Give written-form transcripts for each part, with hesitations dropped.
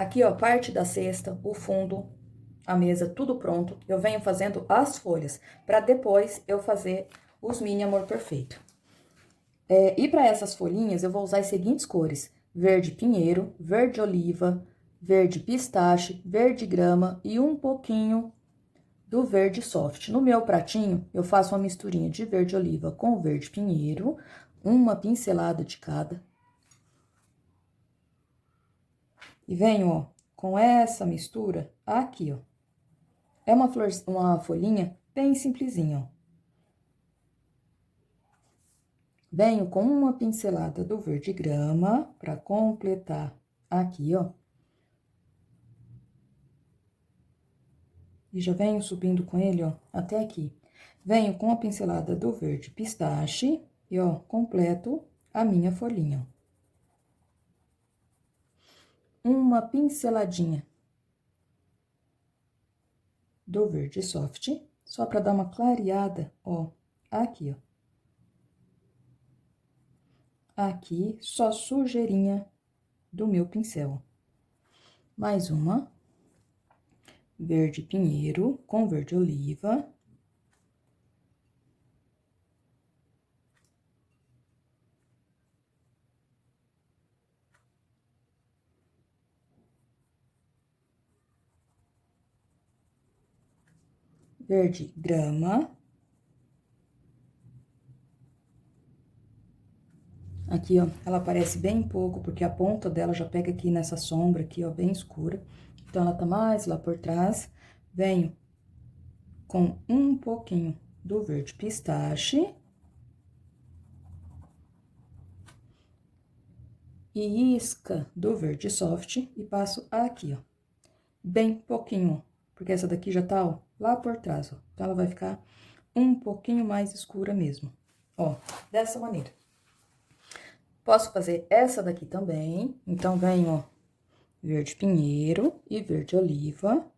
Aqui, ó, parte da cesta, o fundo, a mesa, tudo pronto. Eu venho fazendo as folhas, pra depois eu fazer os mini amor perfeito. E pra essas folhinhas, eu vou usar as seguintes cores: verde pinheiro, verde oliva, verde pistache, verde grama e um pouquinho do verde soft. No meu pratinho, eu faço uma misturinha de verde oliva com verde pinheiro, uma pincelada de cada. E venho, ó, com essa mistura aqui, ó. É uma folhinha bem simplesinha, ó. Venho com uma pincelada do verde grama pra completar aqui, ó. E já venho subindo com ele, ó, até aqui. Venho com a pincelada do verde pistache e, ó, completo a minha folhinha. Uma pinceladinha do verde soft, só pra dar uma clareada, ó, aqui, ó. Aqui, só sujeirinha do meu pincel. Mais uma. Verde pinheiro com verde oliva. Verde grama. Aqui, ó, ela aparece bem pouco, porque a ponta dela já pega aqui nessa sombra aqui, ó, bem escura. Então, ela tá mais lá por trás. Venho com um pouquinho do verde pistache. E isca do verde soft e passo aqui, ó. Bem pouquinho, porque essa daqui já tá, ó, lá por trás, ó. Então, ela vai ficar um pouquinho mais escura mesmo, ó, dessa maneira. Posso fazer essa daqui também, então, venho, ó, verde pinheiro e verde oliva.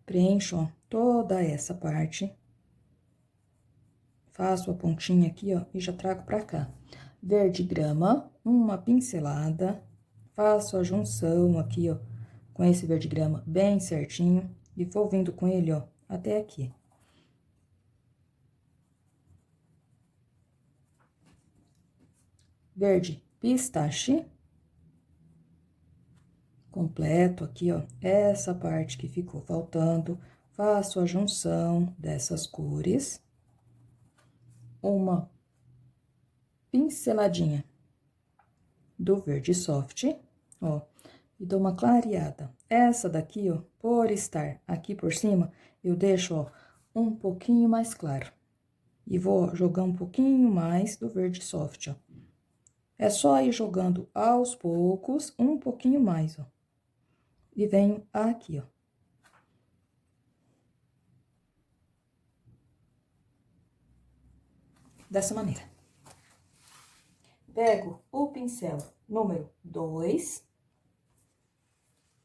Preencho, ó, toda essa parte. Faço a pontinha aqui, ó, e já trago pra cá. Verde grama, uma pincelada. Faço a junção aqui, ó, com esse verde grama bem certinho. E vou vindo com ele, ó, até aqui. Verde pistache. Completo aqui, ó, essa parte que ficou faltando. Faço a junção dessas cores. Uma pinceladinha do verde soft, ó, e dou uma clareada. Essa daqui, ó, por estar aqui por cima, eu deixo, ó, um pouquinho mais claro. E vou jogar um pouquinho mais do verde soft, ó. É só ir jogando aos poucos, um pouquinho mais, ó. E venho aqui, ó. Dessa maneira. Pego o pincel número 2,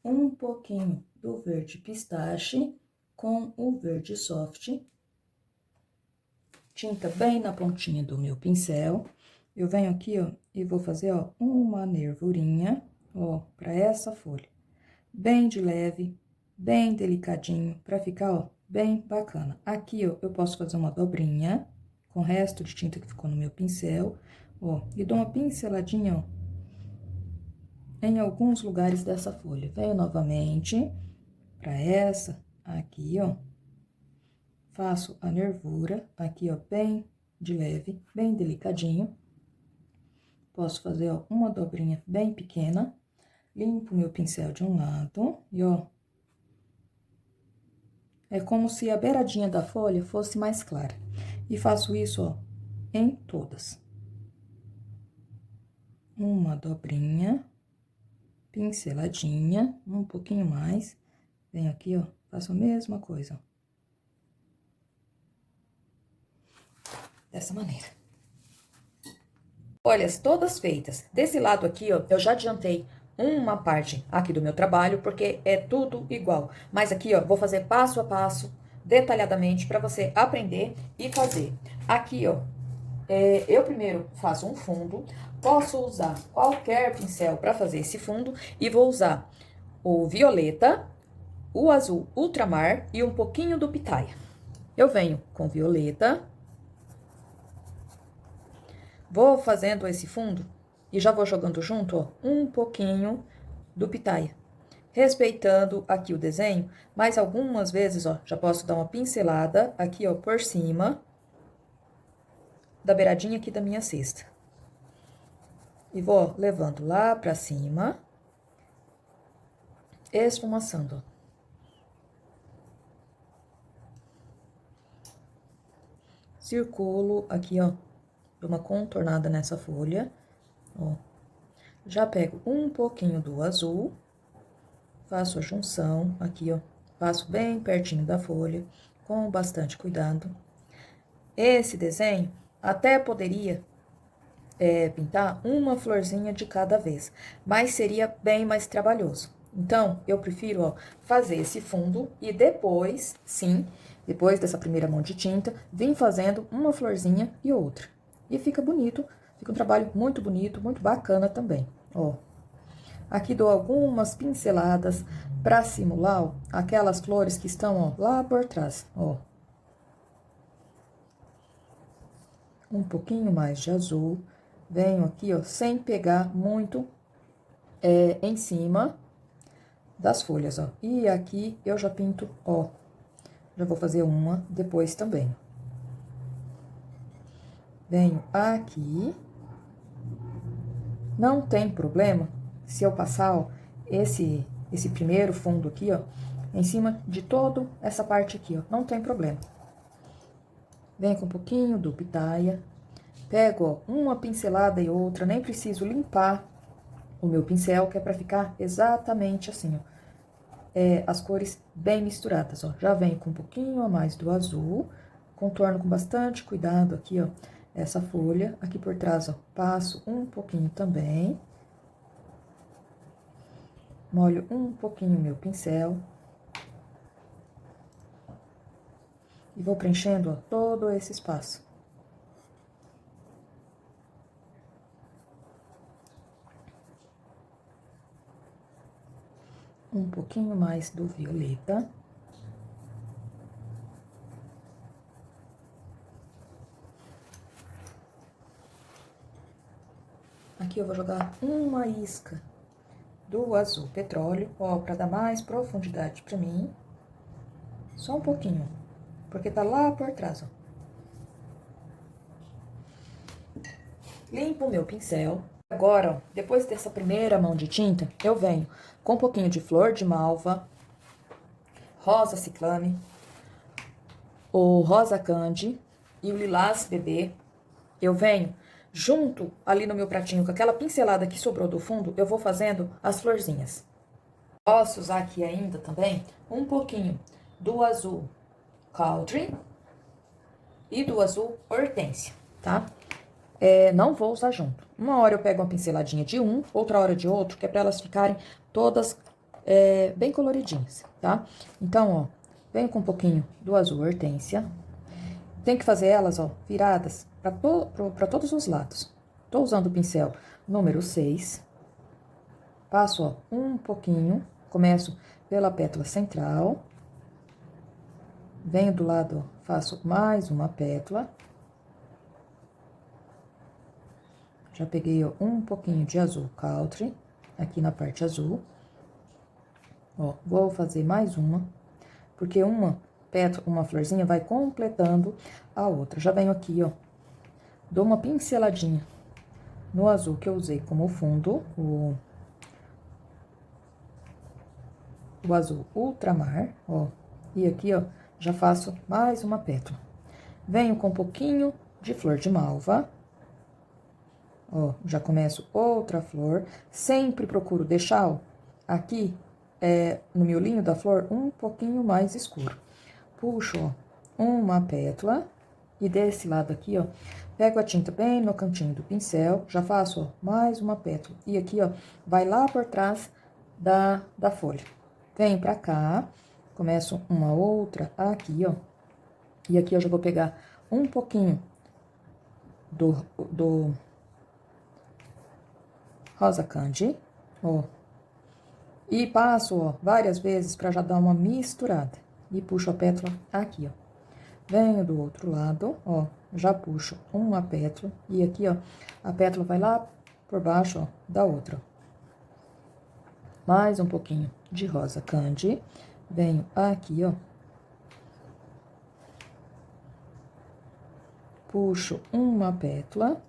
um pouquinho do verde pistache com o verde soft, tinta bem na pontinha do meu pincel. Eu venho aqui, ó, e vou fazer, ó, uma nervurinha, ó, pra essa folha. Bem de leve, bem delicadinho, pra ficar, ó, bem bacana. Aqui, ó, eu posso fazer uma dobrinha com o resto de tinta que ficou no meu pincel, ó, e dou uma pinceladinha, ó, em alguns lugares dessa folha. Venho novamente pra essa aqui, ó. Faço a nervura aqui, ó, bem de leve, bem delicadinho. Posso fazer, ó, uma dobrinha bem pequena. Limpo meu pincel de um lado e, ó, é como se a beiradinha da folha fosse mais clara. E faço isso, ó, em todas. Uma dobrinha, pinceladinha, um pouquinho mais. Venho aqui, ó, faço a mesma coisa, ó. Dessa maneira. Folhas todas feitas. Desse lado aqui, ó, eu já adiantei uma parte aqui do meu trabalho, porque é tudo igual. Mas aqui, ó, vou fazer passo a passo detalhadamente para você aprender e fazer. Aqui, ó, eu primeiro faço um fundo, posso usar qualquer pincel para fazer esse fundo e vou usar o violeta, o azul ultramar e um pouquinho do pitaia. Eu venho com violeta, vou fazendo esse fundo e já vou jogando junto, ó, um pouquinho do pitaia. Respeitando aqui o desenho, mas algumas vezes, ó, já posso dar uma pincelada aqui, ó, por cima da beiradinha aqui da minha cesta. E vou levando lá pra cima, esfumaçando, ó. Circulo aqui, ó, dou uma contornada nessa folha, ó. Já pego um pouquinho do azul, faço a junção aqui, ó, passo bem pertinho da folha, com bastante cuidado. Esse desenho até poderia pintar uma florzinha de cada vez, mas seria bem mais trabalhoso. Então, eu prefiro, ó, fazer esse fundo e depois, sim, depois dessa primeira mão de tinta, vim fazendo uma florzinha e outra. E fica bonito, fica um trabalho muito bonito, muito bacana também, ó. Aqui dou algumas pinceladas para simular, ó, aquelas flores que estão, ó, lá por trás, ó. Um pouquinho mais de azul. Venho aqui, ó, sem pegar muito em cima das folhas, ó. E aqui eu já pinto, ó. Já vou fazer uma depois também. Venho aqui. Não tem problema se eu passar, ó, esse primeiro fundo aqui, ó, em cima de toda essa parte aqui, ó. Não tem problema. Venho com um pouquinho do pitaia. Pego, ó, uma pincelada e outra, nem preciso limpar o meu pincel, que é pra ficar exatamente assim, ó. As cores bem misturadas, ó. Já venho com um pouquinho a mais do azul, contorno com bastante cuidado aqui, ó, essa folha. Aqui por trás, ó, passo um pouquinho também. Molho um pouquinho o meu pincel. E vou preenchendo, ó, todo esse espaço. Um pouquinho mais do violeta. Aqui eu vou jogar uma isca do azul petróleo, ó, pra dar mais profundidade pra mim. Só um pouquinho, porque tá lá por trás, ó. Limpo o meu pincel. Agora, ó, depois dessa primeira mão de tinta, eu venho com um pouquinho de flor de malva, rosa ciclame, o rosa candy e o lilás bebê. Eu venho junto ali no meu pratinho com aquela pincelada que sobrou do fundo, eu vou fazendo as florzinhas. Posso usar aqui ainda também um pouquinho do azul Cauldre e do azul Hortência, tá? Não vou usar junto. Uma hora eu pego uma pinceladinha de um, outra hora de outro, que é pra elas ficarem todas bem coloridinhas, tá? Então, ó, venho com um pouquinho do azul Hortência. Tem que fazer elas, ó, viradas pra todos os lados. Tô usando o pincel número 6. Passo, ó, um pouquinho, começo pela pétala central. Venho do lado, ó, faço mais uma pétala. Já peguei, ó, um pouquinho de azul Cauldre, aqui na parte azul. Ó, vou fazer mais uma, porque uma florzinha vai completando a outra. Já venho aqui, ó, dou uma pinceladinha no azul que eu usei como fundo, o azul ultramar, ó. E aqui, ó, já faço mais uma pétala. Venho com um pouquinho de flor de malva. Ó, já começo outra flor. Sempre procuro deixar, ó, aqui, no miolinho da flor, um pouquinho mais escuro. Puxo, ó, uma pétala. E desse lado aqui, ó, pego a tinta bem no cantinho do pincel. Já faço, ó, mais uma pétala. E aqui, ó, vai lá por trás da folha. Venho pra cá, começo uma outra aqui, ó. E aqui eu já vou pegar um pouquinho do rosa candy, ó. E passo, ó, várias vezes pra já dar uma misturada. E puxo a pétala aqui, ó. Venho do outro lado, ó, já puxo uma pétala. E aqui, ó, a pétala vai lá por baixo, ó, da outra. Mais um pouquinho de rosa candy. Venho aqui, ó. Puxo uma pétala.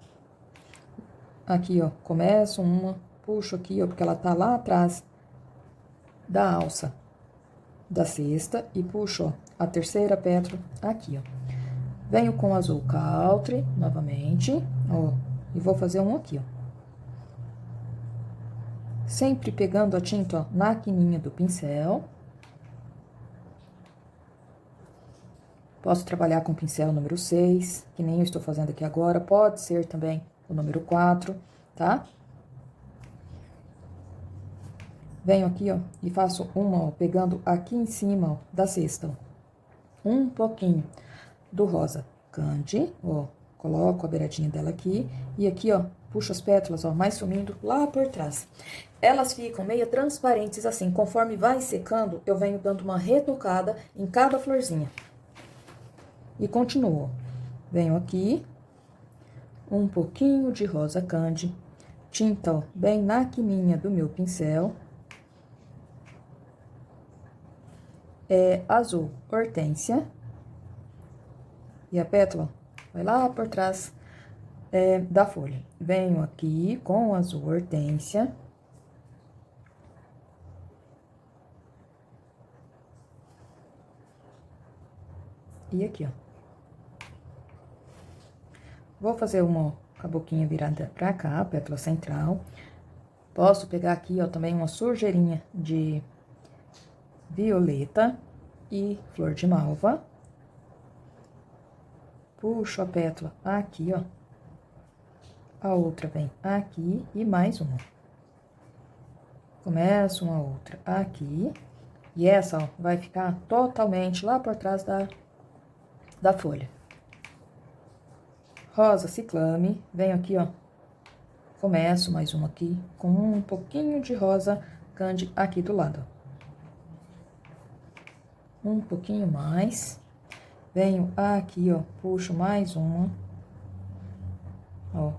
Aqui, ó, começo uma, puxo aqui, ó, porque ela tá lá atrás da alça da cesta. E puxo, ó, a terceira pétala aqui, ó. Venho com azul country, novamente, ó, e vou fazer um aqui, ó. Sempre pegando a tinta, ó, na quininha do pincel. Posso trabalhar com o pincel número 6, que nem eu estou fazendo aqui agora. Pode ser também o número 4, tá? Venho aqui, ó, e faço uma, ó, pegando aqui em cima, ó, da cesta, ó. Um pouquinho do rosa candy, ó. Coloco a beiradinha dela aqui. E aqui, ó, puxo as pétalas, ó, mais sumindo lá por trás. Elas ficam meio transparentes assim. Conforme vai secando, eu venho dando uma retocada em cada florzinha. E continuo. Venho aqui, um pouquinho de rosa candy, tinta, ó, bem na quininha do meu pincel. É azul hortênsia. E a pétala vai lá por trás da folha. Venho aqui com azul hortênsia. E aqui, ó. Vou fazer uma com a boquinha virada pra cá, a pétala central. Posso pegar aqui, ó, também uma sujeirinha de violeta e flor de malva. Puxo a pétala aqui, ó. A outra vem aqui e mais uma. Começo uma outra aqui. E essa, ó, vai ficar totalmente lá por trás da folha. Rosa ciclame, venho aqui, ó, começo mais uma aqui, com um pouquinho de rosa candy aqui do lado. Um pouquinho mais. Venho aqui, ó, puxo mais uma. Ó,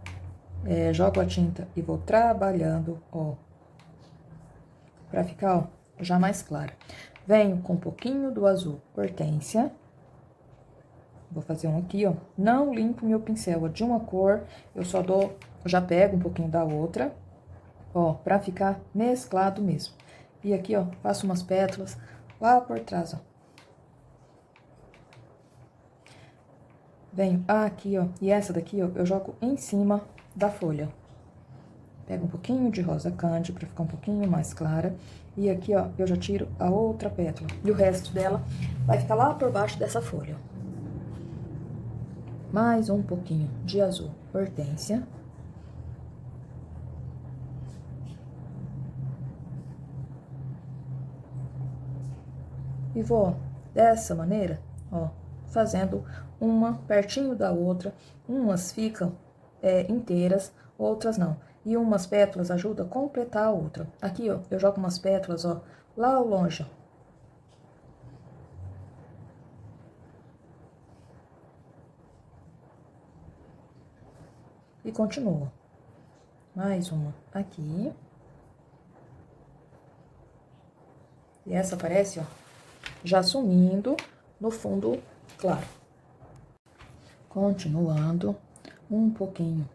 jogo a tinta e vou trabalhando, ó, pra ficar, ó, já mais clara. Venho com um pouquinho do azul hortênsia. Vou fazer um aqui, ó. Não limpo meu pincel, ó, de uma cor, eu só dou, já pego um pouquinho da outra, ó, pra ficar mesclado mesmo. E aqui, ó, faço umas pétalas lá por trás, ó. Venho aqui, ó, e essa daqui, ó, eu jogo em cima da folha. Pego um pouquinho de rosa candy pra ficar um pouquinho mais clara. E aqui, ó, eu já tiro a outra pétala. E o resto dela vai ficar lá por baixo dessa folha, ó. Mais um pouquinho de azul hortênsia. E vou, dessa maneira, ó, fazendo uma pertinho da outra. Umas ficam inteiras, outras não. E umas pétalas ajudam a completar a outra. Aqui, ó, eu jogo umas pétalas, ó, lá ao longe, ó. E continuo. Mais uma aqui. E essa aparece, ó, já sumindo no fundo claro. Continuando, um pouquinho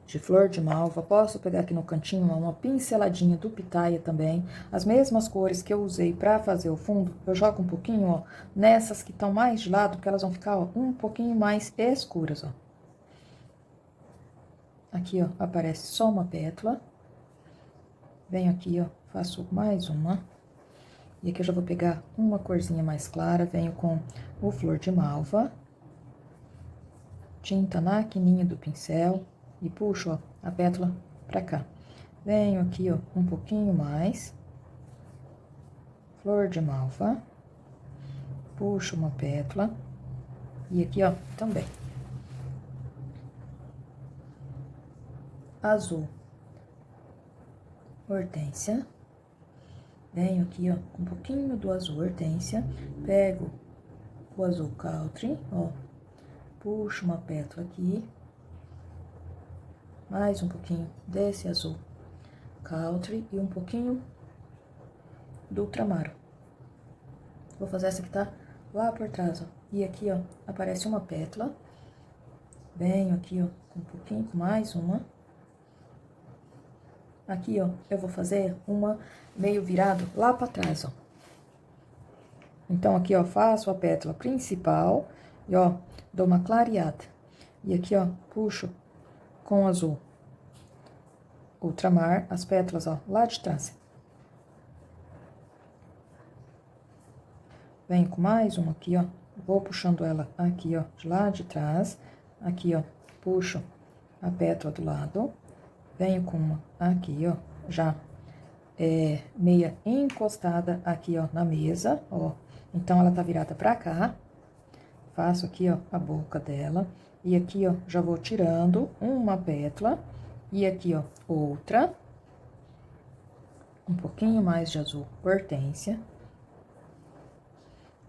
de flor de malva. Posso pegar aqui no cantinho uma pinceladinha do pitaia também. As mesmas cores que eu usei pra fazer o fundo, eu jogo um pouquinho, ó, nessas que estão mais de lado, porque elas vão ficar, ó, um pouquinho mais escuras, ó. Aqui, ó, aparece só uma pétala. Venho aqui, ó, faço mais uma. E aqui eu já vou pegar uma corzinha mais clara, venho com o flor de malva. Tinta na quininha do pincel e puxo, ó, a pétala pra cá. Venho aqui, ó, um pouquinho mais. Flor de malva. puxo uma pétala. E aqui, ó, também. Azul, hortênsia. Venho aqui, ó, com um pouquinho do azul hortênsia. Pego o azul country, ó. Puxo uma pétala aqui. Mais um pouquinho desse azul country e um pouquinho do ultramar. Vou fazer essa que tá lá por trás, ó. E aqui, ó, aparece uma pétala. Venho aqui, ó, com um pouquinho, com mais uma. Aqui, ó, eu vou fazer uma meio virado lá pra trás, ó. Então, aqui, ó, faço a pétala principal e, ó, dou uma clareada. E aqui, ó, puxo com azul ultramar as pétalas, ó, lá de trás. Venho com mais uma aqui, ó, vou puxando ela aqui, ó, de lá de trás. Aqui, ó, puxo a pétala do lado. Venho com uma aqui, ó, já meia encostada aqui, ó, na mesa, ó. Então, ela tá virada pra cá. Faço aqui, ó, a boca dela. E aqui, ó, já vou tirando uma pétala. E aqui, ó, outra. Um pouquinho mais de azul hortênsia.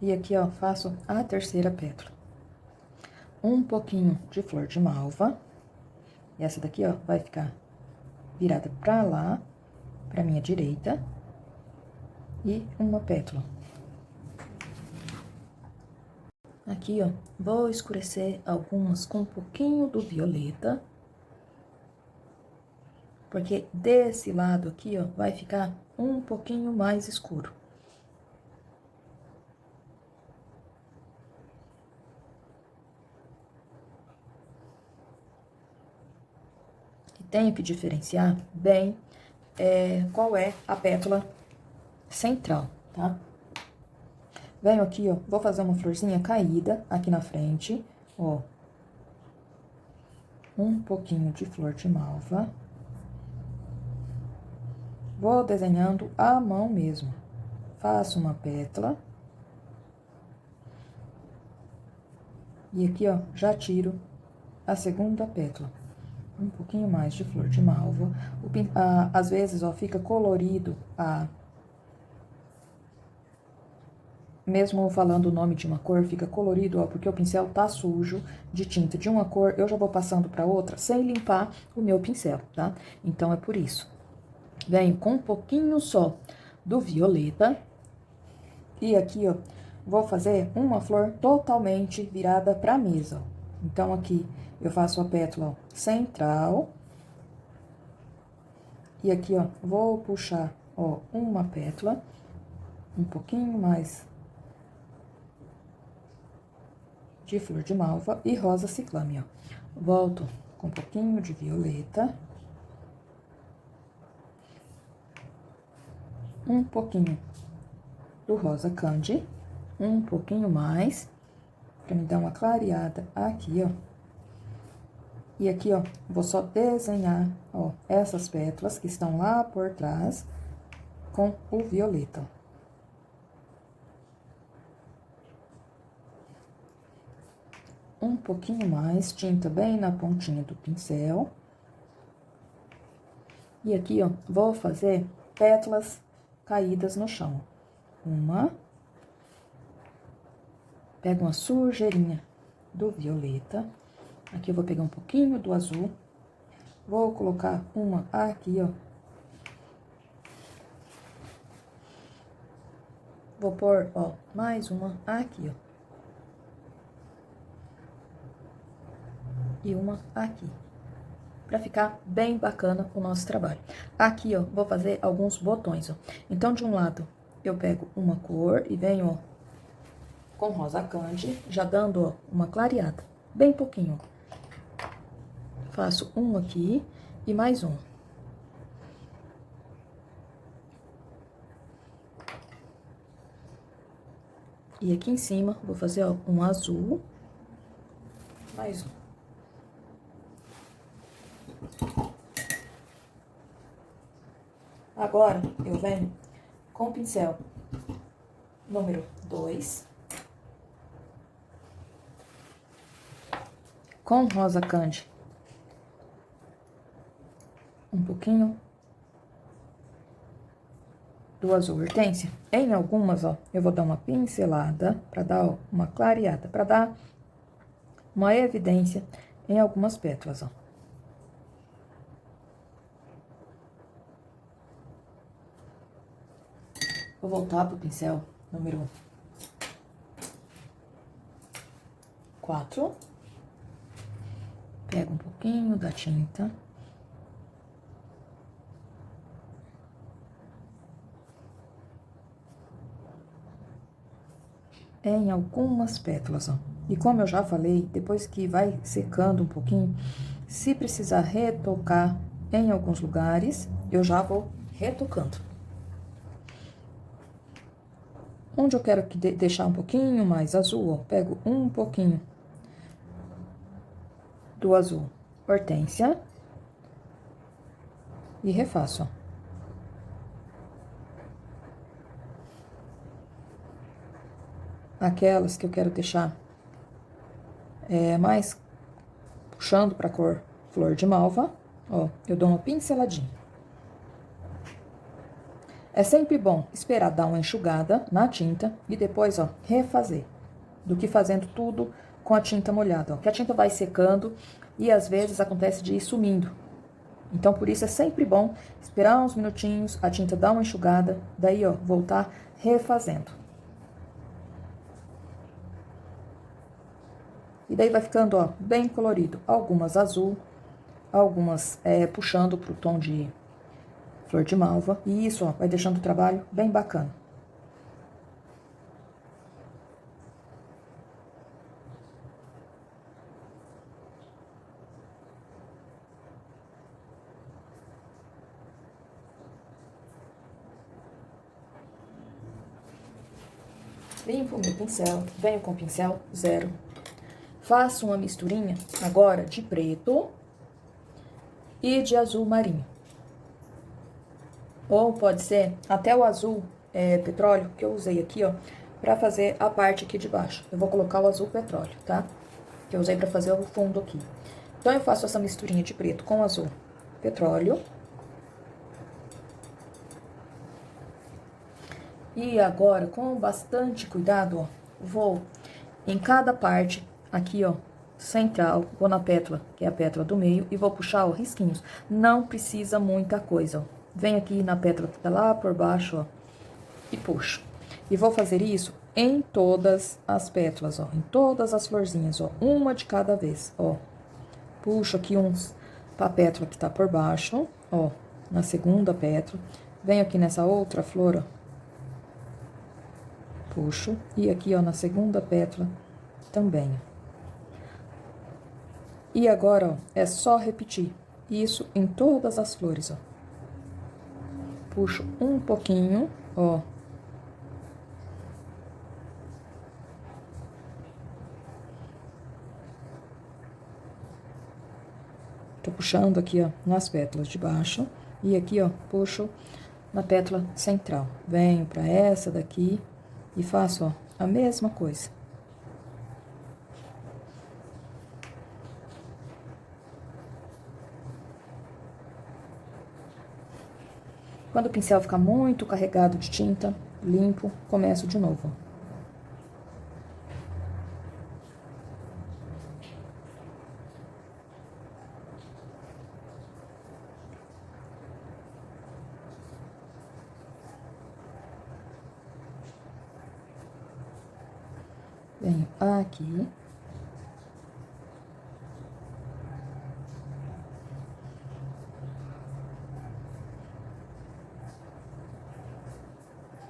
E aqui, ó, faço a terceira pétala. Um pouquinho de flor de malva. E essa daqui, ó, vai ficar virada pra lá, pra minha direita. E uma pétala. Aqui, ó, vou escurecer algumas com um pouquinho do violeta. Porque desse lado aqui, ó, vai ficar um pouquinho mais escuro. E tenho que diferenciar bem qual é a pétala central, tá? Venho aqui, ó, vou fazer uma florzinha caída aqui na frente, ó. Um pouquinho de flor de malva. Vou desenhando à mão mesmo. Faço uma pétala. E aqui, ó, já tiro a segunda pétala. Um pouquinho mais de flor de malva. Às vezes, ó, fica colorido mesmo falando o nome de uma cor, fica colorido, ó, porque o pincel tá sujo de tinta de uma cor, eu já vou passando pra outra sem limpar o meu pincel, tá? Então, é por isso. Venho com um pouquinho só do violeta. E aqui, ó, vou fazer uma flor totalmente virada pra mesa, ó. Então, aqui, eu faço a pétala, ó, central. E aqui, ó, vou puxar, ó, uma pétala, um pouquinho mais de flor de malva e rosa ciclame, ó. Volto com um pouquinho de violeta. Um pouquinho do rosa candy. Um pouquinho mais, pra me dar uma clareada aqui, ó. E aqui, ó, vou só desenhar, ó, essas pétalas que estão lá por trás com o violeta, ó. Um pouquinho mais, tinta bem na pontinha do pincel. E aqui, ó, vou fazer pétalas caídas no chão. Uma. Pego uma sujeirinha do violeta. Aqui eu vou pegar um pouquinho do azul. Vou colocar uma aqui, ó. Vou pôr, ó, mais uma aqui, ó. E uma aqui. Pra ficar bem bacana o nosso trabalho. Aqui, ó, vou fazer alguns botões, ó. Então, de um lado, eu pego uma cor e venho, ó, com rosa candy, já dando, ó, uma clareada. Bem pouquinho, ó. Faço um aqui e mais um. E aqui em cima, vou fazer, ó, um azul. Mais um. Agora, eu venho com o pincel número 2 com rosa candy. Um pouquinho do azul hortênsia. Em algumas, ó, eu vou dar uma pincelada para dar, ó, uma clareada, para dar uma evidência em algumas pétalas, ó. Vou voltar pro pincel número 4. Pego um pouquinho da tinta. Em algumas pétalas, ó. E como eu já falei, depois que vai secando um pouquinho, se precisar retocar em alguns lugares, eu já vou retocando. Onde eu quero deixar um pouquinho mais azul, ó, pego um pouquinho do azul hortência e refaço, ó. Aquelas que eu quero deixar mais puxando pra cor flor de malva, ó, eu dou uma pinceladinha. É sempre bom esperar dar uma enxugada na tinta e depois, ó, refazer, do que fazendo tudo com a tinta molhada, ó, que a tinta vai secando e às vezes acontece de ir sumindo. Então, por isso é sempre bom esperar uns minutinhos, a tinta dar uma enxugada, daí, ó, voltar refazendo. E daí vai ficando, ó, bem colorido. Algumas azul, algumas puxando pro tom de flor de malva. E isso, ó, vai deixando o trabalho bem bacana. Limpo o meu pincel, venho com o pincel 0. Faço uma misturinha agora de preto e de azul marinho. Ou pode ser até o azul petróleo, que eu usei aqui, ó, pra fazer a parte aqui de baixo. Eu vou colocar o azul petróleo, tá? Que eu usei pra fazer o fundo aqui. Então, eu faço essa misturinha de preto com azul petróleo. E agora, com bastante cuidado, ó, vou em cada parte, aqui, ó, central, vou na pétala, que é a pétala do meio, e vou puxar, ó, risquinhos. Não precisa muita coisa, ó. Venho aqui na pétala que tá lá por baixo, ó, e puxo. E vou fazer isso em todas as pétalas, ó, em todas as florzinhas, ó, uma de cada vez, ó. Puxo aqui uns pra pétala que tá por baixo, ó, na segunda pétala. Venho aqui nessa outra flor, ó, puxo, e aqui, ó, na segunda pétala também. E agora, ó, é só repetir isso em todas as flores, ó. Puxo um pouquinho, ó. Tô puxando aqui, ó, nas pétalas de baixo. E aqui, ó, puxo na pétala central. Venho pra essa daqui e faço, ó, a mesma coisa. Quando o pincel ficar muito carregado de tinta, limpo, começo de novo. Venho aqui.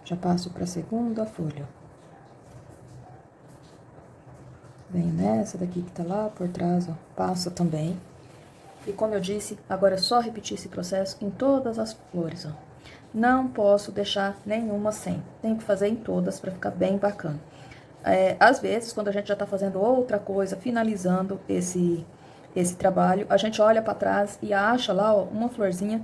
Já passo para a segunda folha. Venho nessa daqui que tá lá por trás, ó, passa também. E como eu disse, agora é só repetir esse processo em todas as flores, ó. Não posso deixar nenhuma sem. Tenho que fazer em todas para ficar bem bacana. Às vezes, quando a gente já tá fazendo outra coisa, finalizando esse trabalho, a gente olha para trás e acha lá, ó, uma florzinha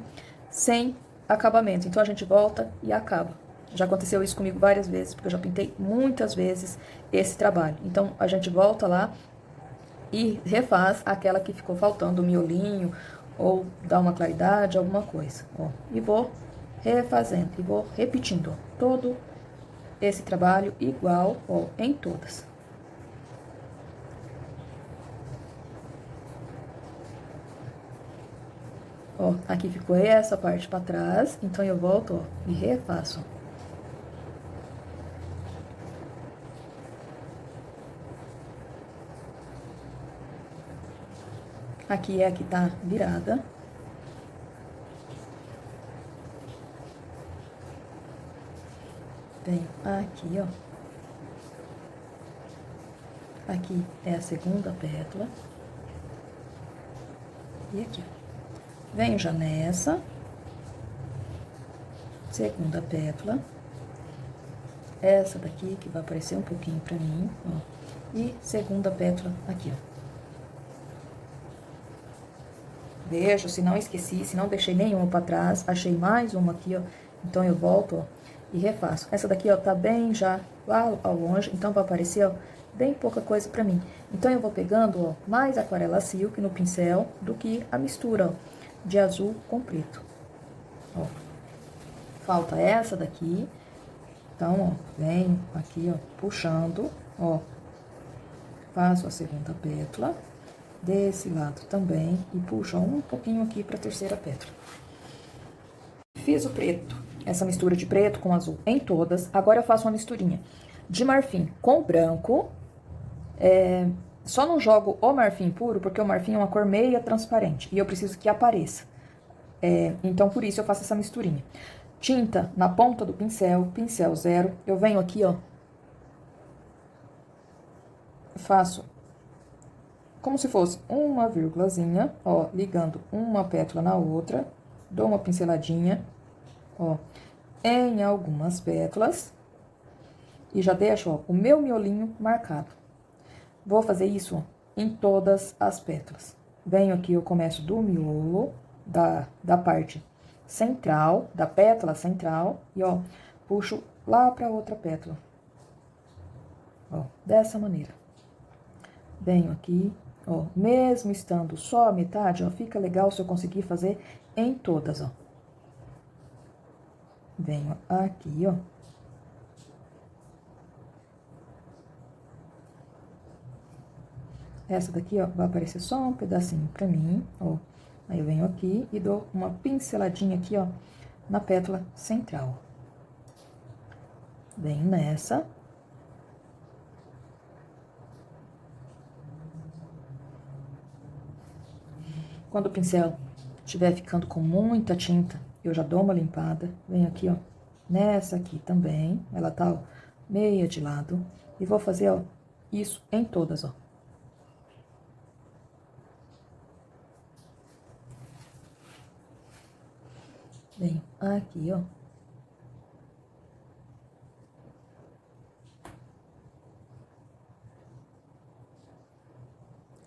sem acabamento. Então, a gente volta e acaba. Já aconteceu isso comigo várias vezes, porque eu já pintei muitas vezes esse trabalho. Então, a gente volta lá e refaz aquela que ficou faltando, o miolinho, ou dá uma claridade, alguma coisa, ó. E vou refazendo, e vou repetindo, ó, todo esse trabalho igual, ó, em todas. Ó, aqui ficou essa parte pra trás, então eu volto, ó, e refaço. Aqui é a que tá virada. Venho aqui, ó. Aqui é a segunda pétala. E aqui, ó. Venho já nessa. Segunda pétala. Essa daqui, que vai aparecer um pouquinho pra mim, ó. E segunda pétala aqui, ó. Vejo, se não esqueci, se não deixei nenhuma pra trás, achei mais uma aqui, ó. Então, eu volto, ó, e refaço. Essa daqui, ó, tá bem já lá ao longe, então vai aparecer, ó, bem pouca coisa pra mim. Então, eu vou pegando, ó, mais aquarela silk no pincel do que a mistura, ó, de azul com preto. Ó. Falta essa daqui. Então, ó, venho aqui, ó, puxando, ó. Faço a segunda pétala. Desse lado também, e puxo um pouquinho aqui pra terceira pétala. Fiz o preto, essa mistura de preto com azul em todas. Agora eu faço uma misturinha de marfim com branco. Só não jogo o marfim puro, porque o marfim é uma cor meia transparente, e eu preciso que apareça. Então, por isso eu faço essa misturinha. Tinta na ponta do pincel, pincel zero. Eu venho aqui, ó. Faço como se fosse uma vírgulazinha, ó, ligando uma pétala na outra, dou uma pinceladinha, ó, em algumas pétalas, e já deixo, ó, o meu miolinho marcado. Vou fazer isso, ó, em todas as pétalas. Venho aqui, eu começo do miolo, da parte central, da pétala central, e, ó, puxo lá pra outra pétala. Ó, dessa maneira. Venho aqui, ó, mesmo estando só a metade, ó, fica legal se eu conseguir fazer em todas, ó. Venho aqui, ó. Essa daqui, ó, vai aparecer só um pedacinho pra mim, ó. Aí eu venho aqui e dou uma pinceladinha aqui, ó, na pétala central. Venho nessa. Quando o pincel estiver ficando com muita tinta, eu já dou uma limpada. Venho aqui, ó, nessa aqui também. Ela tá, ó, meia de lado. E vou fazer, ó, isso em todas, ó. Venho aqui, ó.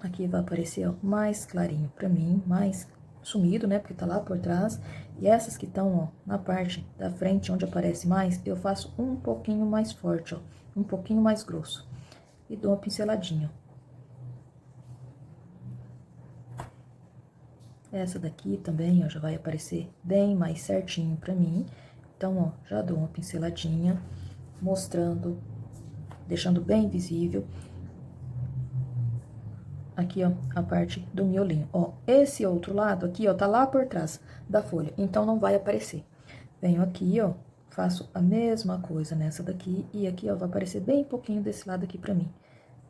Aqui vai aparecer, ó, mais clarinho pra mim, mais sumido, né? Porque tá lá por trás. E essas que estão, ó, na parte da frente, onde aparece mais, eu faço um pouquinho mais forte, ó. Um pouquinho mais grosso. E dou uma pinceladinha, ó. Essa daqui também, ó, já vai aparecer bem mais certinho pra mim. Então, ó, já dou uma pinceladinha, mostrando, deixando bem visível. Aqui, ó, a parte do miolinho. Ó, esse outro lado aqui, ó, tá lá por trás da folha, então não vai aparecer. Venho aqui, ó, faço a mesma coisa nessa daqui, e aqui, ó, vai aparecer bem pouquinho desse lado aqui pra mim.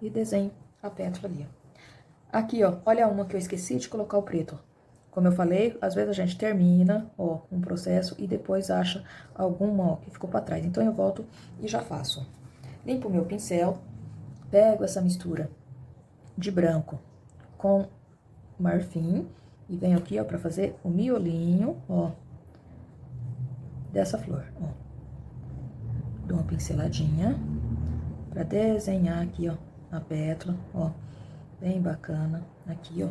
E desenho a pétala ali, ó. Aqui, ó, olha uma que eu esqueci de colocar o preto, ó. Como eu falei, às vezes a gente termina, ó, um processo e depois acha alguma, ó, que ficou pra trás. Então, eu volto e já faço. Limpo o meu pincel, pego essa mistura de branco com marfim e venho aqui, ó, pra fazer o miolinho, ó, dessa flor, ó. Dou uma pinceladinha pra desenhar aqui, ó, a pétala, ó, bem bacana, aqui, ó.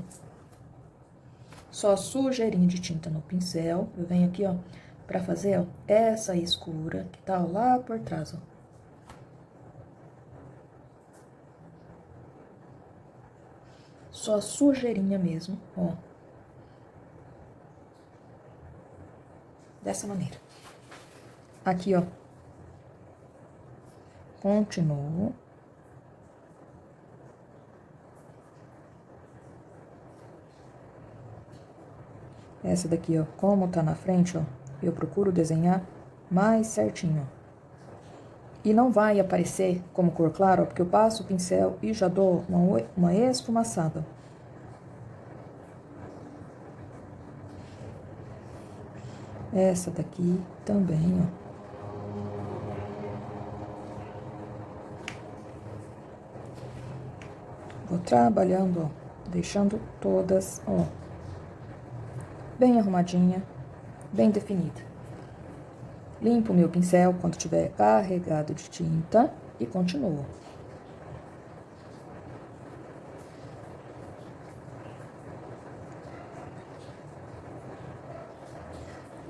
Só sujeirinho de tinta no pincel, eu venho aqui, ó, pra fazer, ó, essa escura que tá lá por trás, ó. Só sujeirinha mesmo, ó. Dessa maneira. Aqui, ó. Continuo. Essa daqui, ó, como tá na frente, ó, eu procuro desenhar mais certinho, ó. E não vai aparecer como cor clara, ó, porque eu passo o pincel e já dou uma esfumaçada. Essa daqui também, ó. Vou trabalhando, ó, deixando todas, ó, bem arrumadinha, bem definida. Limpo o meu pincel quando tiver carregado de tinta e continuo.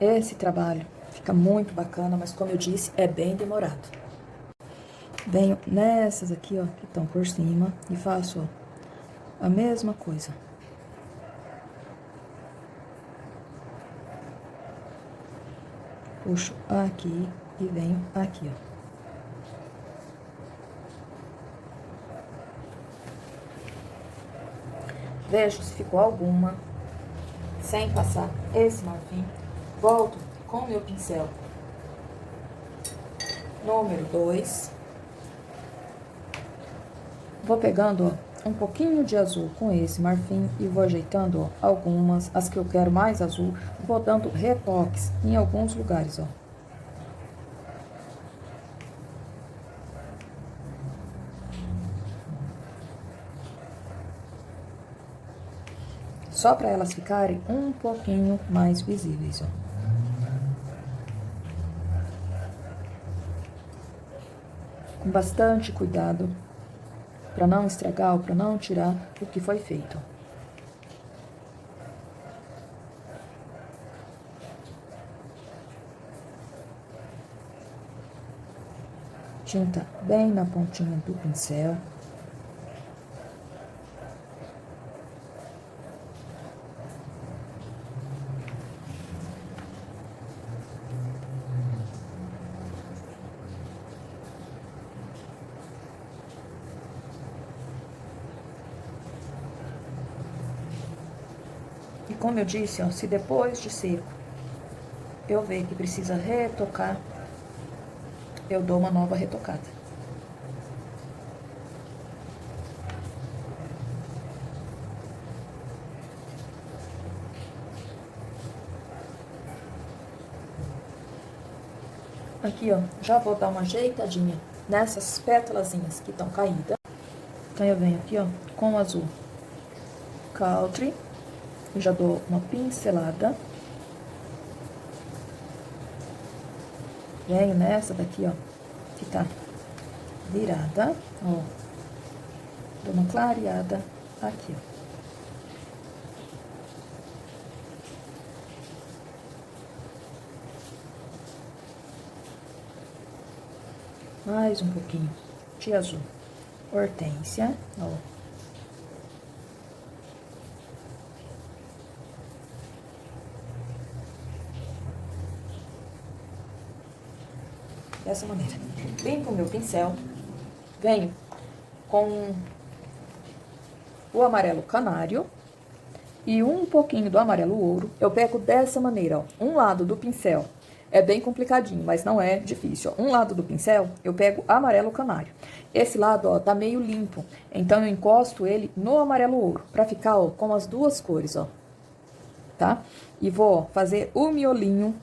Esse trabalho fica muito bacana, mas como eu disse, é bem demorado. Venho nessas aqui, ó, que estão por cima e faço, ó, a mesma coisa. Puxo aqui e venho aqui, ó. Vejo se ficou alguma sem passar esse marfim. Volto com o meu pincel número 2. Vou pegando, ó, um pouquinho de azul com esse marfim e vou ajeitando, ó, algumas, as que eu quero mais azul, vou dando retoques em alguns lugares, ó. Só para elas ficarem um pouquinho mais visíveis, ó. Com bastante cuidado, para não estragar ou para não tirar o que foi feito. Tinta bem na pontinha do pincel. E como eu disse, ó, se depois de seco eu ver que precisa retocar, eu dou uma nova retocada. Aqui, ó, já vou dar uma ajeitadinha nessas pétalazinhas que estão caídas. Então, eu venho aqui, ó, com o azul Country, e já dou uma pincelada. Venho nessa daqui, ó, que tá virada, ó. Dou uma clareada aqui, ó. Mais um pouquinho de azul Hortência, ó. Dessa maneira. Limpo o meu pincel, venho com o amarelo canário e um pouquinho do amarelo ouro. Eu pego dessa maneira, ó, um lado do pincel. É bem complicadinho, mas não é difícil, ó. Um lado do pincel, eu pego amarelo canário. Esse lado, ó, tá meio limpo, então eu encosto ele no amarelo ouro, pra ficar, ó, com as duas cores, ó. Tá? E vou, ó, fazer o miolinho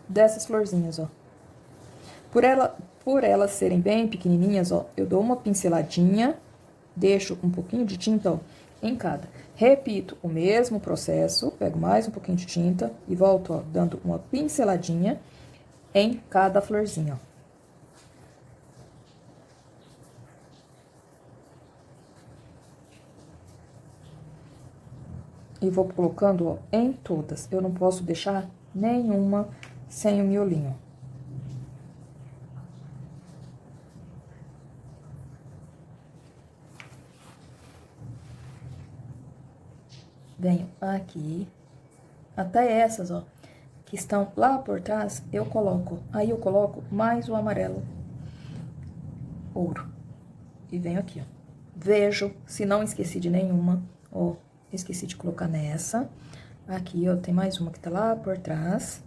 dessas florzinhas, ó. Por elas serem bem pequenininhas, ó, eu dou uma pinceladinha, deixo um pouquinho de tinta, ó, em cada. Repito o mesmo processo, pego mais um pouquinho de tinta e volto, ó, dando uma pinceladinha em cada florzinha, ó. E vou colocando, ó, em todas. Eu não posso deixar nenhuma sem o miolinho. venho aqui, até essas, ó, que estão lá por trás, eu coloco. Aí eu coloco mais o amarelo ouro. E venho aqui, ó. Vejo se não esqueci de nenhuma, ó, esqueci de colocar nessa. Aqui, ó, tem mais uma que tá lá por trás.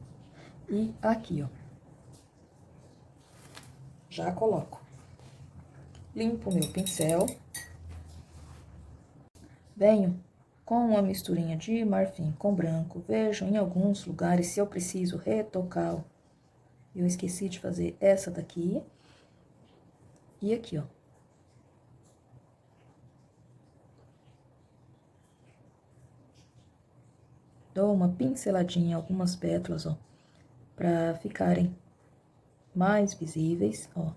E aqui, ó. Já coloco. Limpo o meu pincel. Venho com uma misturinha de marfim com branco. Vejo em alguns lugares se eu preciso retocar. Eu esqueci de fazer essa daqui. E aqui, ó. Dou uma pinceladinha em algumas pétalas, ó, pra ficarem mais visíveis, ó.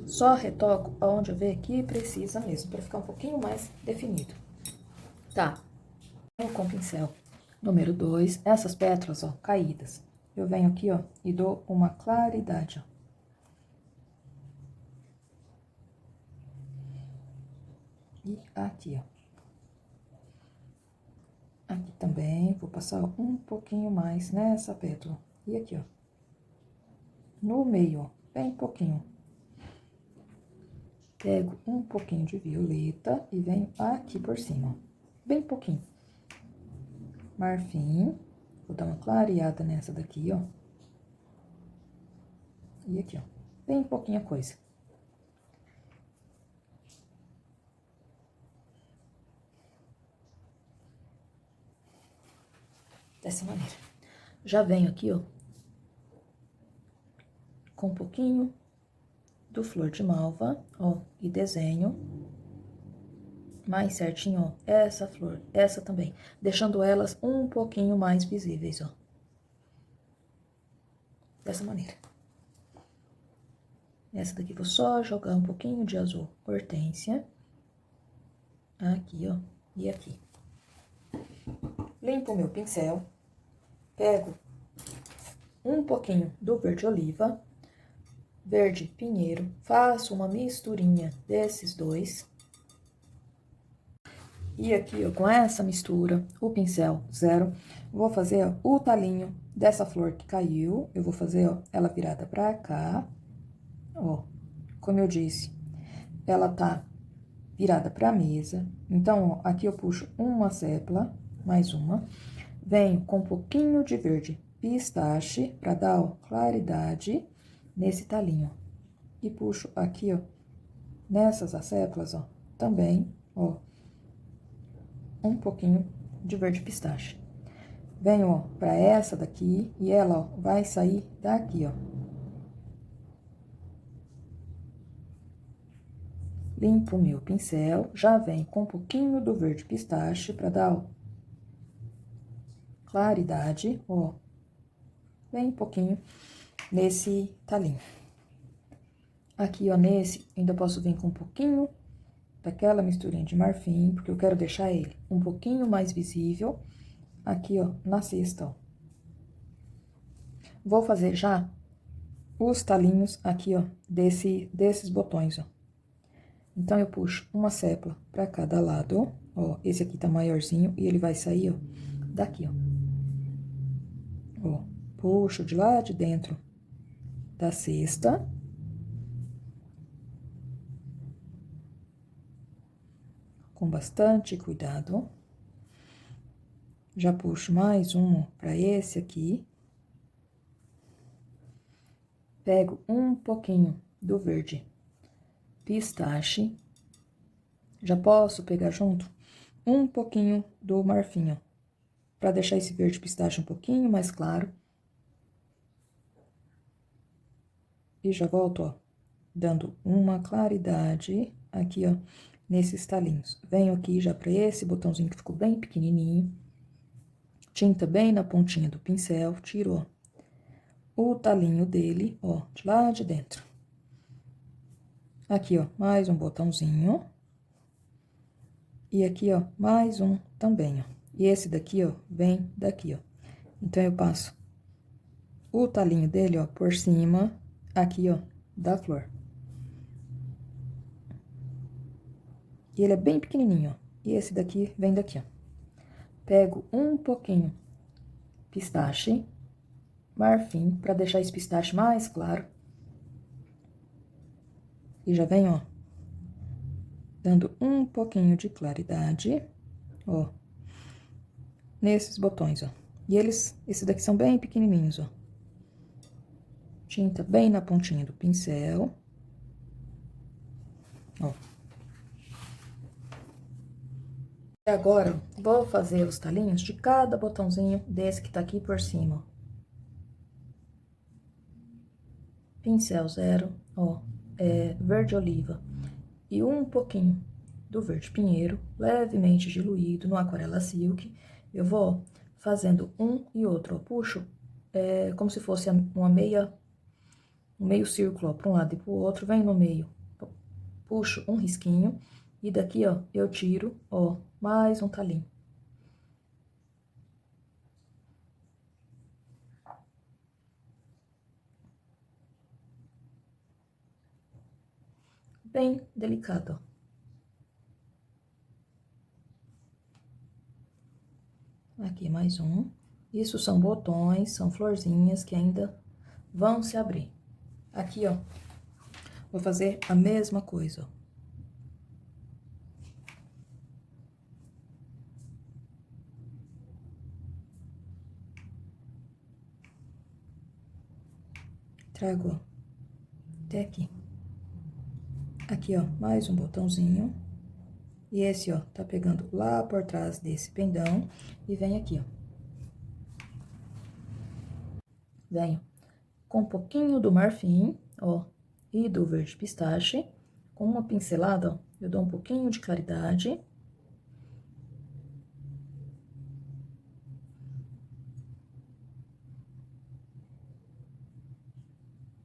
Só retoco aonde eu ver que precisa mesmo, pra ficar um pouquinho mais definido. Tá. Com o pincel número 2, essas pétalas, ó, caídas. Eu venho aqui, ó, e dou uma claridade, ó. E aqui, ó. Aqui também, vou passar um pouquinho mais nessa pétala. E aqui, ó. No meio, ó, bem pouquinho. Pego um pouquinho de violeta e venho aqui por cima, ó. Bem pouquinho. Marfim. Vou dar uma clareada nessa daqui, ó. E aqui, ó. Bem pouquinha coisa. Dessa maneira. Já venho aqui, ó, com um pouquinho do flor de malva, ó, e desenho mais certinho, ó, essa flor, essa também, deixando elas um pouquinho mais visíveis, ó. Dessa maneira. Essa daqui vou só jogar um pouquinho de azul hortênsia. Aqui, ó, e aqui. Limpo o meu pincel, pego um pouquinho do verde oliva, verde pinheiro, faço uma misturinha desses dois. E aqui, ó, com essa mistura, o pincel zero, vou fazer, ó, o talinho dessa flor que caiu. Eu vou fazer, ó, ela virada pra cá, ó, como eu disse, ela tá virada pra mesa. Então, ó, aqui eu puxo uma sépala, mais uma, venho com um pouquinho de verde pistache pra dar, ó, claridade nesse talinho. E puxo aqui, ó, nessas assépalas, ó, também, ó, um pouquinho de verde pistache. Venho, ó, pra essa daqui e ela, ó, vai sair daqui, ó. Limpo o meu pincel, já venho com um pouquinho do verde pistache pra dar, ó, claridade, ó. Bem um pouquinho nesse talinho. Aqui, ó, nesse, ainda posso vir com um pouquinho daquela misturinha de marfim, porque eu quero deixar ele um pouquinho mais visível. Aqui, ó, na cesta, ó. Vou fazer já os talinhos aqui, ó, desses botões, ó. Então, eu puxo uma sépala pra cada lado, ó. Esse aqui tá maiorzinho e ele vai sair, ó, daqui, ó. Ó, puxo de lá de dentro da cesta. Com bastante cuidado. Já puxo mais um pra esse aqui. Pego um pouquinho do verde pistache. Já posso pegar junto um pouquinho do marfim, ó, pra deixar esse verde pistache um pouquinho mais claro. E já volto, ó, dando uma claridade aqui, ó, nesses talinhos. Venho aqui já pra esse botãozinho que ficou bem pequenininho. Tinta bem na pontinha do pincel, tiro, ó, o talinho dele, ó, de lá de dentro. Aqui, ó, mais um botãozinho. E aqui, ó, mais um também, ó. E esse daqui, ó, vem daqui, ó. Então, eu passo o talinho dele, ó, por cima, aqui, ó, da flor. E ele é bem pequenininho, ó. E esse daqui vem daqui, ó. Pego um pouquinho pistache, marfim, pra deixar esse pistache mais claro. E já vem, ó, dando um pouquinho de claridade, ó, nesses botões, ó. E esses daqui são bem pequenininhos, ó. Tinta bem na pontinha do pincel, ó. E agora, vou fazer os talinhos de cada botãozinho desse que tá aqui por cima, ó. Pincel zero, ó, verde oliva e um pouquinho do verde pinheiro, levemente diluído no aquarela silk. Eu vou fazendo um e outro, ó, puxo como se fosse um meio círculo, ó, para um lado e pro outro, vem no meio, puxo um risquinho e daqui, ó, eu tiro, ó, mais um talinho. Bem delicado, ó. Aqui mais um. Isso são botões, são florzinhas que ainda vão se abrir. Aqui, ó, vou fazer a mesma coisa, ó. Trago, ó, até aqui. Aqui, ó, mais um botãozinho. E esse, ó, tá pegando lá por trás desse pendão e vem aqui, ó. Venho com um pouquinho do marfim, ó, e do verde pistache. Com uma pincelada, ó, eu dou um pouquinho de claridade.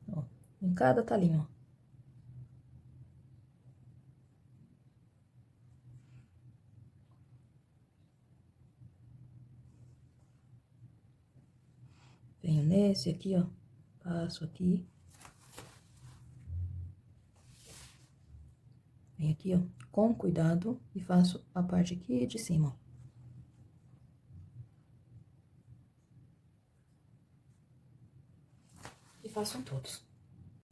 Ó, em cada talinho, ó. Venho nesse aqui, ó, passo aqui. Venho aqui, ó, com cuidado e faço a parte aqui de cima, ó. E faço em todos.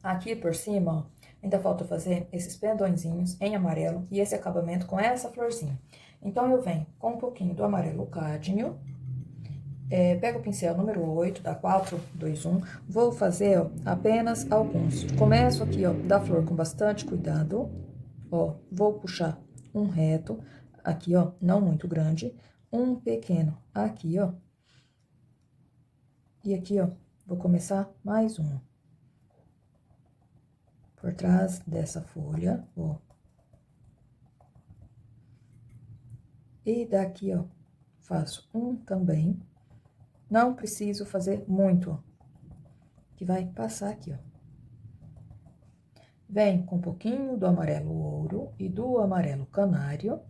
Aqui por cima, ó, ainda falta fazer esses pendõezinhos em amarelo e esse acabamento com essa florzinha. Então, eu venho com um pouquinho do amarelo cádmio, pego o pincel número 8, da 4, 2, 1, vou fazer, ó, apenas alguns. Começo aqui, ó, da flor com bastante cuidado, ó, vou puxar um reto, aqui, ó, não muito grande, um pequeno aqui, ó, e aqui, ó, vou começar mais um. Por trás dessa folha, ó. E daqui, ó, faço um também. Não preciso fazer muito, ó, que vai passar aqui, ó. Venho com um pouquinho do amarelo ouro e do amarelo canário,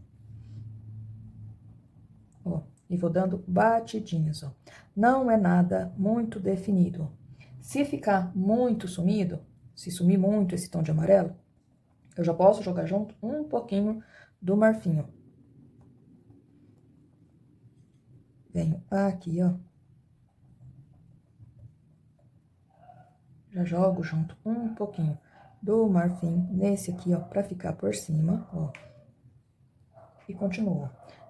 ó, e vou dando batidinhas, ó. Não é nada muito definido, ó. Se ficar muito sumido, se sumir muito esse tom de amarelo, eu já posso jogar junto um pouquinho do marfim, ó. Venho aqui, ó. Já jogo junto um pouquinho do marfim nesse aqui, ó, pra ficar por cima, ó. E continuo.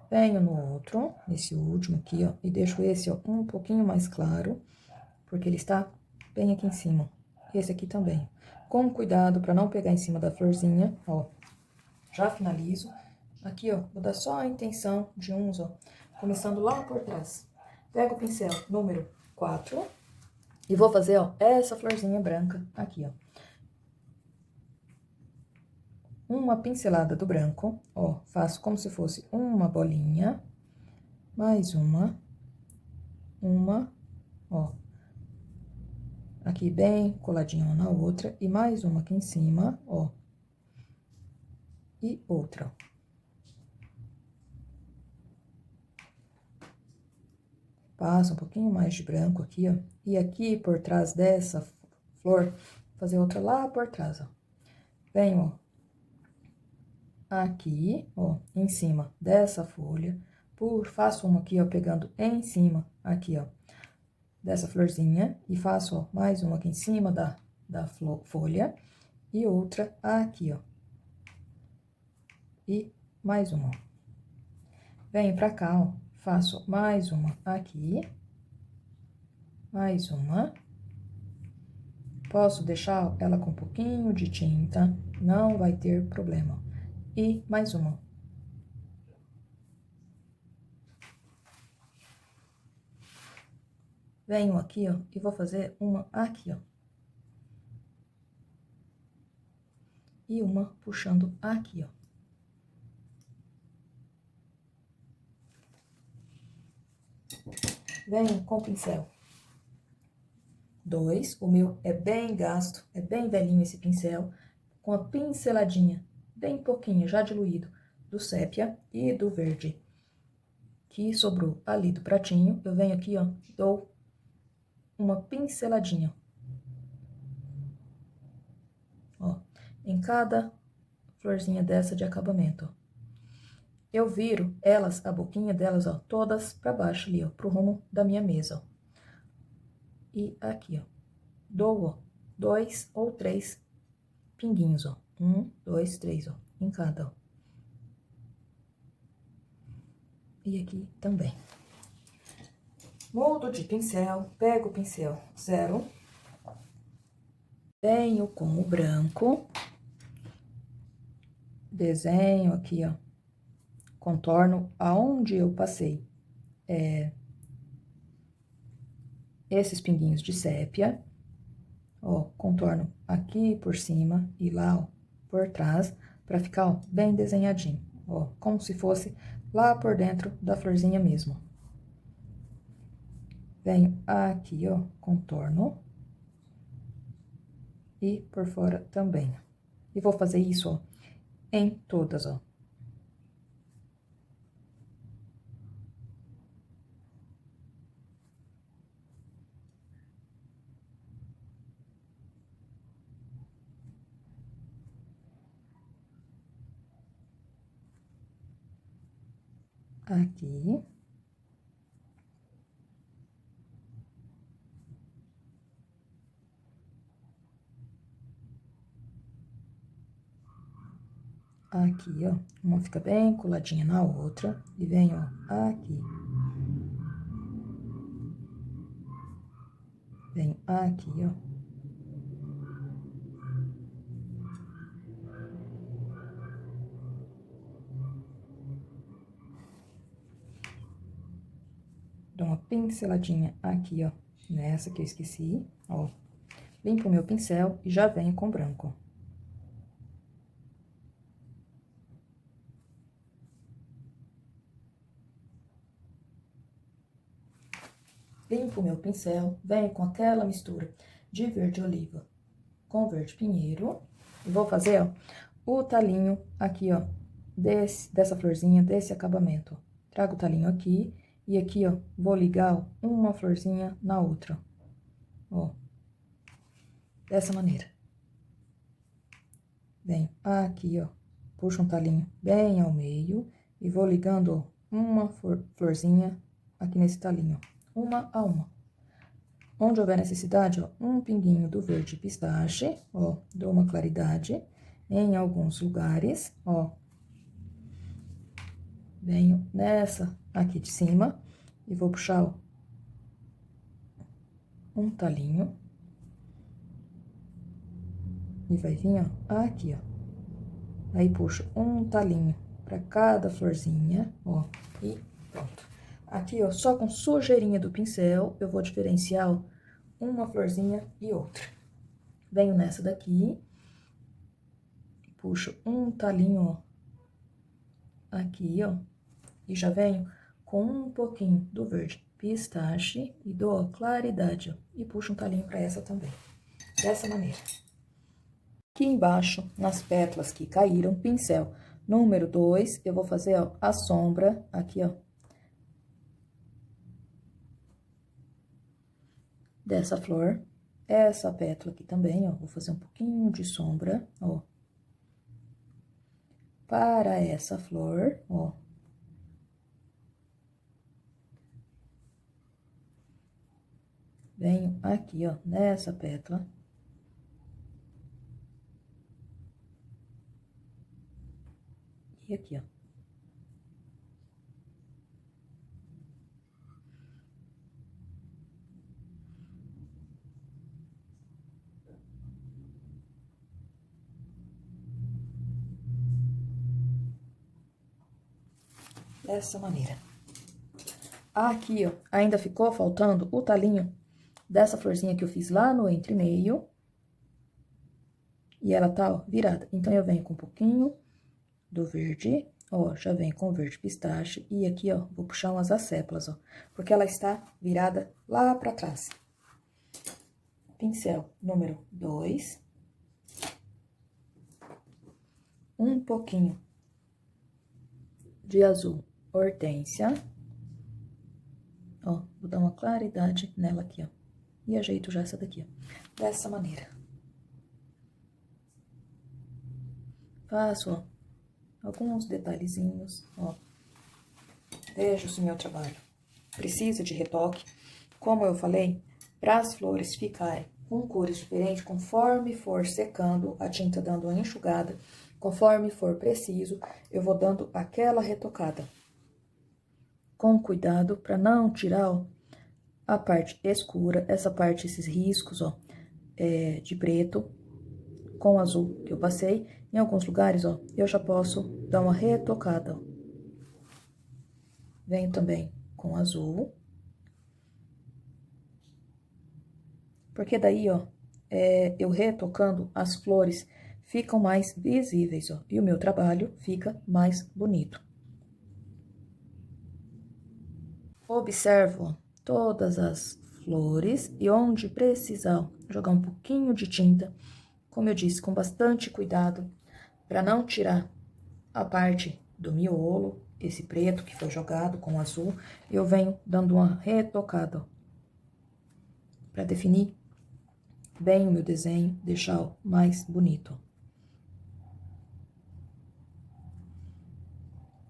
Venho no outro, nesse último aqui, ó, e deixo esse, ó, um pouquinho mais claro, porque ele está bem aqui em cima. Esse aqui também. Com cuidado pra não pegar em cima da florzinha, ó. Já finalizo. Aqui, ó, vou dar só a intenção de uns, ó, começando lá por trás. Pego o pincel número 4 e vou fazer, ó, essa florzinha branca aqui, ó. Uma pincelada do branco, ó, faço como se fosse uma bolinha, mais uma, ó, aqui bem coladinho uma na outra, e mais uma aqui em cima, ó, e outra, ó. Passa um pouquinho mais de branco aqui, ó. E aqui por trás dessa flor, fazer outra lá por trás, ó. Venho, ó, aqui, ó, em cima dessa folha, faço uma aqui, ó, pegando em cima, aqui, ó, dessa florzinha, e faço, ó, mais uma aqui em cima da folha, e outra aqui, ó. E mais uma, ó. Venho pra cá, ó, faço mais uma aqui, mais uma. Posso deixar ela com um pouquinho de tinta, não vai ter problema. E mais uma. Venho aqui, ó, e vou fazer uma aqui, ó. E uma puxando aqui, ó. Venho com o pincel 2, o meu é bem gasto, é bem velhinho esse pincel, com a pinceladinha, bem pouquinho, já diluído, do sépia e do verde, que sobrou ali do pratinho, eu venho aqui, ó, dou uma pinceladinha, ó, em cada florzinha dessa de acabamento, ó. Eu viro elas, a boquinha delas, ó, todas pra baixo ali, ó, pro rumo da minha mesa, ó. E aqui, ó, dou, ó, 2 ou 3 pinguinhos, ó. 1, 2, 3, ó, em cada, ó. E aqui também. Mudo de pincel, pego o pincel 0, venho com o branco, desenho aqui, ó, contorno aonde eu passei esses pinguinhos de sépia, ó, contorno aqui por cima e lá, ó, por trás, pra ficar, ó, bem desenhadinho, ó, como se fosse lá por dentro da florzinha mesmo. Venho aqui, ó, contorno. E por fora também. E vou fazer isso, ó, em todas, ó. Aqui. Aqui, ó. Uma fica bem coladinha na outra. E vem, ó, aqui. Venho aqui, ó. Dou uma pinceladinha aqui, ó. Nessa que eu esqueci, ó. Limpo o meu pincel e já venho com branco. Limpo o meu pincel, venho com aquela mistura de verde oliva com verde pinheiro. E vou fazer, ó, o talinho aqui, ó, dessa florzinha, desse acabamento, ó. Trago o talinho aqui e aqui, ó, vou ligar, ó, uma florzinha na outra, ó. Dessa maneira. Venho aqui, ó, puxo um talinho bem ao meio e vou ligando, ó, uma florzinha aqui nesse talinho, ó, uma a uma. Onde houver necessidade, ó, um pinguinho do verde pistache, ó, dou uma claridade em alguns lugares, ó. Venho nessa aqui de cima e vou puxar, ó, um talinho. E vai vir, ó, aqui, ó. Aí, puxo um talinho pra cada florzinha, ó, e pronto. Aqui, ó, só com sujeirinha do pincel, eu vou diferenciar, ó, uma florzinha e outra. Venho nessa daqui, puxo um talinho, ó, aqui, ó, e já venho com um pouquinho do verde pistache e dou a claridade, ó, e puxo um talinho pra essa também. Dessa maneira. Aqui embaixo, nas pétalas que caíram, pincel Número 2, eu vou fazer, ó, a sombra aqui, ó. Dessa flor. Essa pétala aqui também, ó, vou fazer um pouquinho de sombra, ó. Para essa flor, ó. Venho aqui, ó, nessa pétala. E aqui, ó. Dessa maneira. Aqui, ó, ainda ficou faltando o talinho dessa florzinha que eu fiz lá no entre meio. E ela tá, ó, virada. Então, eu venho com um pouquinho do verde, ó, já venho com o verde pistache. E aqui, ó, vou puxar umas acépolas, ó, porque ela está virada lá pra trás. Pincel número 2. Um pouquinho de azul hortênsia. Ó, vou dar uma claridade nela aqui, ó. E ajeito já essa daqui, ó. Dessa maneira. Faço, ó, alguns detalhezinhos, ó. Vejo se meu trabalho precisa de retoque. Como eu falei, para as flores ficarem com cores diferentes, conforme for secando, a tinta dando uma enxugada, conforme for preciso, eu vou dando aquela retocada. Com cuidado para não tirar, ó, a parte escura, essa parte, esses riscos, ó, de preto com azul que eu passei. Em alguns lugares, ó, eu já posso dar uma retocada, ó. Venho também com azul. Porque daí, ó, eu retocando, as flores ficam mais visíveis, ó. E o meu trabalho fica mais bonito. Observo, ó, todas as flores e onde precisar, ó, jogar um pouquinho de tinta, como eu disse, com bastante cuidado, para não tirar a parte do miolo, esse preto que foi jogado com o azul, eu venho dando uma retocada, ó, para definir bem o meu desenho, deixar, ó, mais bonito.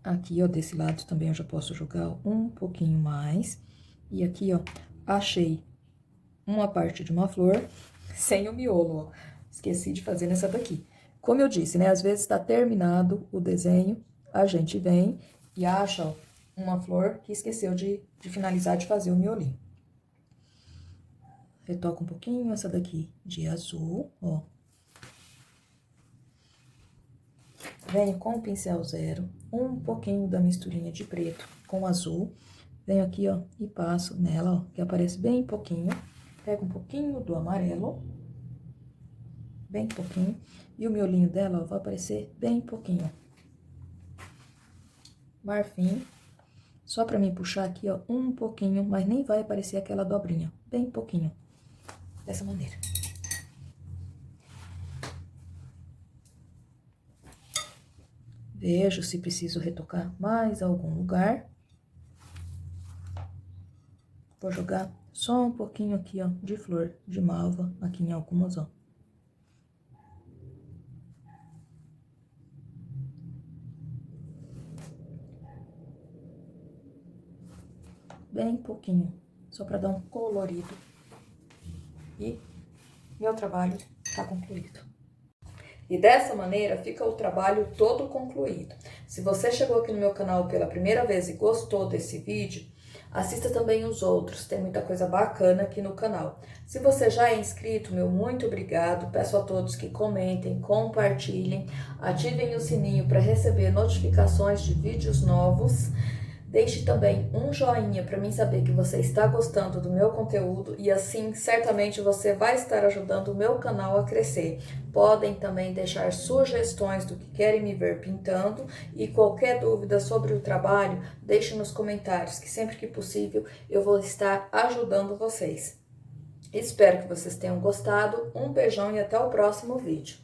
Aqui, ó, desse lado também eu já posso jogar um pouquinho mais. E aqui, ó, achei uma parte de uma flor sem o miolo, ó. Esqueci de fazer nessa daqui. Como eu disse, né, às vezes tá terminado o desenho, a gente vem e acha, ó, uma flor que esqueceu de finalizar de fazer o miolinho. Retoco um pouquinho essa daqui de azul, ó. Venho com o pincel zero, um pouquinho da misturinha de preto com azul. Venho aqui, ó, e passo nela, ó, que aparece bem pouquinho. Pego um pouquinho do amarelo, bem pouquinho. E o miolinho dela, ó, vai aparecer bem pouquinho. Marfim, só pra mim puxar aqui, ó, um pouquinho, mas nem vai aparecer aquela dobrinha, bem pouquinho. Dessa maneira. Vejo se preciso retocar mais algum lugar. Vou jogar só um pouquinho aqui, ó, de flor de malva, aqui em algumas, ó. Bem pouquinho, só pra dar um colorido. E meu trabalho tá concluído. E dessa maneira fica o trabalho todo concluído. Se você chegou aqui no meu canal pela primeira vez e gostou desse vídeo, assista também os outros, tem muita coisa bacana aqui no canal. Se você já é inscrito, meu muito obrigado. Peço a todos que comentem, compartilhem, ativem o sininho para receber notificações de vídeos novos. Deixe também um joinha para mim saber que você está gostando do meu conteúdo e assim certamente você vai estar ajudando o meu canal a crescer. Podem também deixar sugestões do que querem me ver pintando e qualquer dúvida sobre o trabalho, deixe nos comentários que sempre que possível eu vou estar ajudando vocês. Espero que vocês tenham gostado, um beijão e até o próximo vídeo.